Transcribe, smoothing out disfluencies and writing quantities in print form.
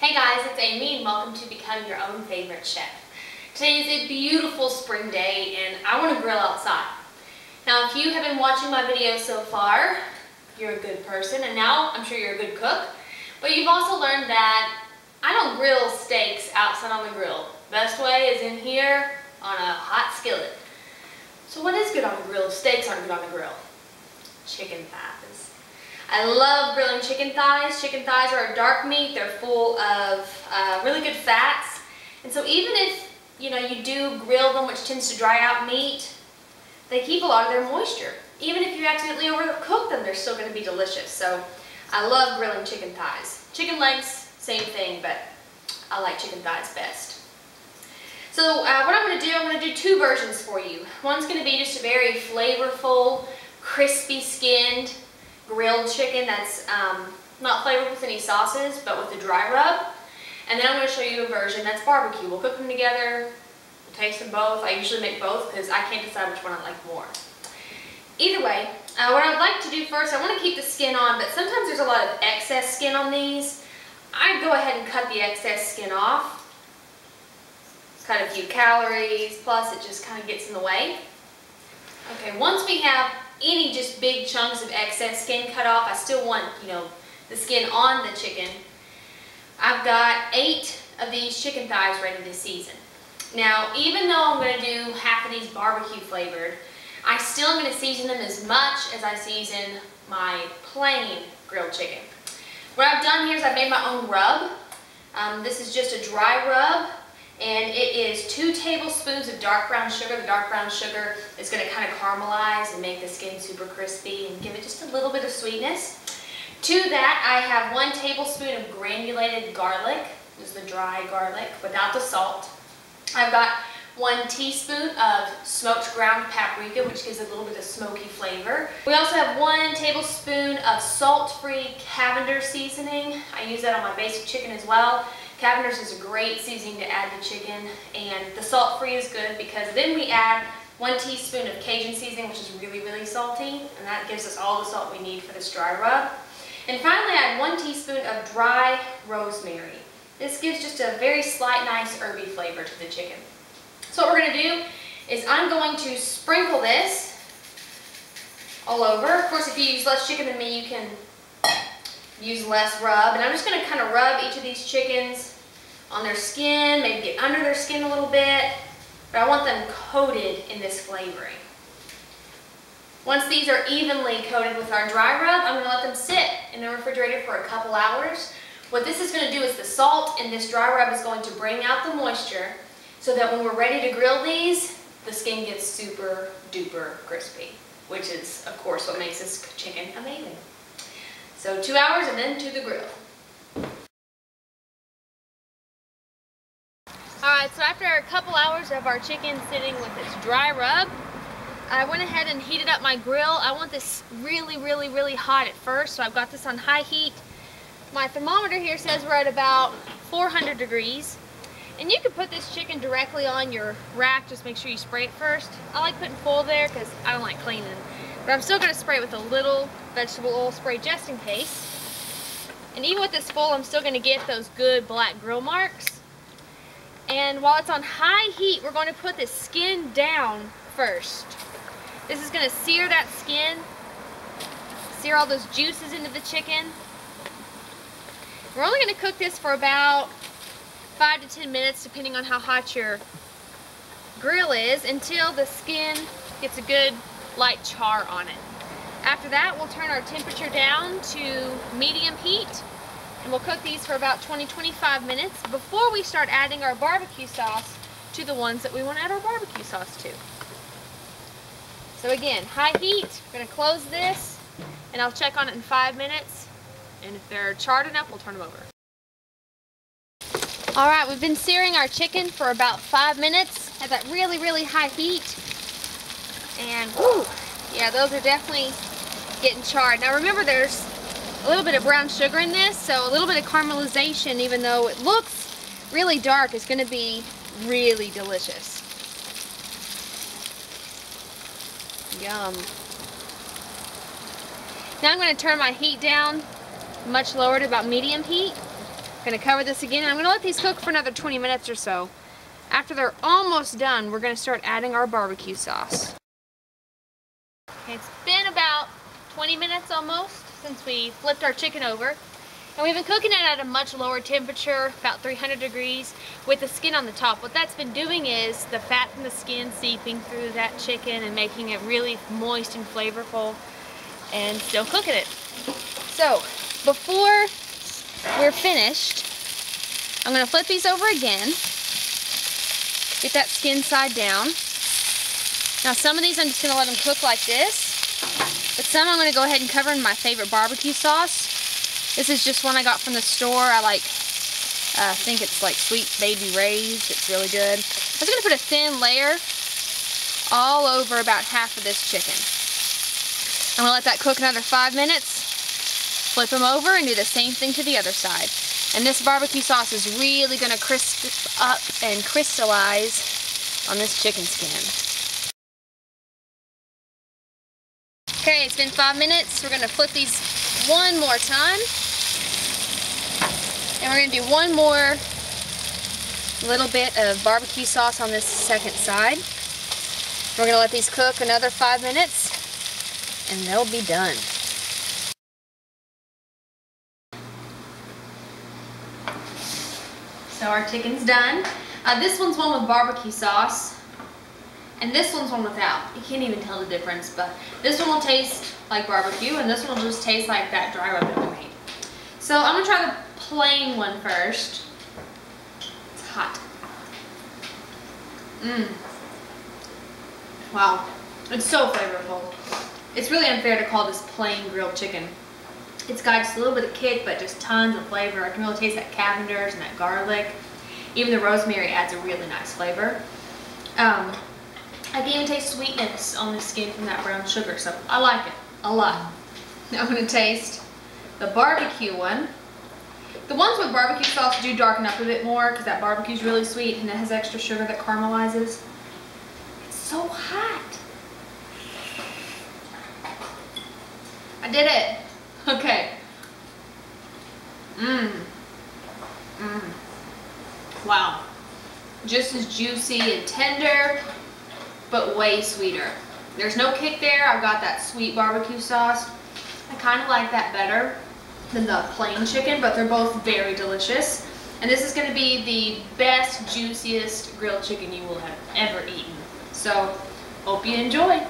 Hey guys, it's Amy and welcome to Become Your Own Favorite Chef. Today is a beautiful spring day and I want to grill outside. Now if you have been watching my videos so far, you're a good person and now I'm sure you're a good cook. But you've also learned that I don't grill steaks outside on the grill. Best way is in here on a hot skillet. So what is good on the grill if steaks aren't good on the grill? Chicken thighs. I love grilling chicken thighs. Chicken thighs are a dark meat. They're full of really good fats. And so even if you do grill them, which tends to dry out meat, they keep a lot of their moisture. Even if you accidentally overcook them, they're still going to be delicious. So I love grilling chicken thighs. Chicken legs, same thing, but I like chicken thighs best. So what I'm going to do two versions for you. One's going to be just a very flavorful, crispy skinned grilled chicken that's not flavored with any sauces, but with the dry rub. And then I'm going to show you a version that's barbecue. We'll cook them together, we'll taste them both. I usually make both because I can't decide which one I like more. Either way, what I'd like to do first, I want to keep the skin on, but sometimes there's a lot of excess skin on these. I'd go ahead and cut the excess skin off. Cut a few calories, plus it just kind of gets in the way. Okay, once we have any just big chunks of excess skin cut off, I still want, the skin on the chicken. I've got 8 of these chicken thighs ready to season. Now, even though I'm going to do half of these barbecue flavored, I still am going to season them as much as I season my plain grilled chicken. What I've done here is I've made my own rub. This is just a dry rub. And it is 2 tablespoons of dark brown sugar. The dark brown sugar is going to kind of caramelize and make the skin super crispy and give it just a little bit of sweetness. To that, I have 1 tablespoon of granulated garlic. This is the dry garlic without the salt. I've got 1 teaspoon of smoked ground paprika, which gives a little bit of smoky flavor. We also have 1 tablespoon of salt-free Cavender seasoning. I use that on my basic chicken as well. Cavender's is a great seasoning to add to chicken, and the salt-free is good because then we add 1 teaspoon of Cajun seasoning, which is really, really salty, and that gives us all the salt we need for this dry rub. And finally, I add 1 teaspoon of dry rosemary. This gives just a very slight, nice herby flavor to the chicken. So what we're going to do is I'm going to sprinkle this all over. Of course, if you use less chicken than me, you can use less rub. And I'm just going to kind of rub each of these chickens on their skin, maybe get under their skin a little bit, but I want them coated in this flavoring. Once these are evenly coated with our dry rub, I'm going to let them sit in the refrigerator for a couple hours. What this is going to do is the salt in this dry rub is going to bring out the moisture so that when we're ready to grill these, the skin gets super duper crispy, which is, of course, what makes this chicken amazing. So 2 hours and then to the grill. Alright, so after a couple hours of our chicken sitting with its dry rub, I went ahead and heated up my grill. I want this really, really, really hot at first, so I've got this on high heat. My thermometer here says we're at about 400 degrees. And you can put this chicken directly on your rack, just make sure you spray it first. I like putting foil there because I don't like cleaning. But I'm still going to spray it with a little vegetable oil spray just in case. And even with this foil, I'm still going to get those good black grill marks. And while it's on high heat, we're going to put the skin down first. This is going to sear that skin, sear all those juices into the chicken. We're only going to cook this for about 5 to 10 minutes, depending on how hot your grill is, until the skin gets a good light char on it. After that, we'll turn our temperature down to medium heat. And we'll cook these for about 20-25 minutes before we start adding our barbecue sauce to the ones that we want to add our barbecue sauce to. So again, high heat, we're going to close this, and I'll check on it in 5 minutes. And if they're charred enough, we'll turn them over. Alright, we've been searing our chicken for about 5 minutes at that really, really high heat. And, whew, yeah, those are definitely getting charred. Now remember, there's a little bit of brown sugar in this, so a little bit of caramelization, even though it looks really dark, is going to be really delicious. Yum. Now I'm going to turn my heat down much lower to about medium heat. Gonna cover this again. I'm gonna let these cook for another 20 minutes or so. After they're almost done, we're gonna start adding our barbecue sauce. Okay, it's been about 20 minutes almost since we flipped our chicken over. And we've been cooking it at a much lower temperature, about 300 degrees, with the skin on the top. What that's been doing is the fat from the skin seeping through that chicken and making it really moist and flavorful, and still cooking it. So, before we're finished, I'm going to flip these over again, get that skin side down. Now some of these I'm just going to let them cook like this, but some I'm going to go ahead and cover in my favorite barbecue sauce. This is just one I got from the store. I think it's like Sweet Baby Ray's. It's really good. I'm just going to put a thin layer all over about half of this chicken. I'm going to let that cook another 5 minutes, flip them over, and do the same thing to the other side. And this barbecue sauce is really going to crisp up and crystallize on this chicken skin. Okay, it's been 5 minutes. We're going to flip these one more time. And we're going to do one more little bit of barbecue sauce on this second side. We're going to let these cook another 5 minutes, and they'll be done. So our chicken's done. This one's one with barbecue sauce, and this one's one without. You can't even tell the difference, but this one will taste like barbecue, and this one will just taste like that dry rub that we made. So I'm going to try the plain one first. It's hot. Wow, it's so flavorful. It's really unfair to call this plain grilled chicken. It's got just a little bit of kick, but just tons of flavor. I can really taste that Cavender's and that garlic. Even the rosemary adds a really nice flavor. I can even taste sweetness on the skin from that brown sugar, so I like it a lot. Now I'm going to taste the barbecue one. The ones with barbecue sauce do darken up a bit more because that barbecue is really sweet and it has extra sugar that caramelizes. It's so hot. I did it. Okay. Wow. Just as juicy and tender, but way sweeter. There's no kick there. I've got that sweet barbecue sauce. I kind of like that better than the plain chicken, but they're both very delicious. And this is going to be the best, juiciest grilled chicken you will have ever eaten. So, hope you enjoy.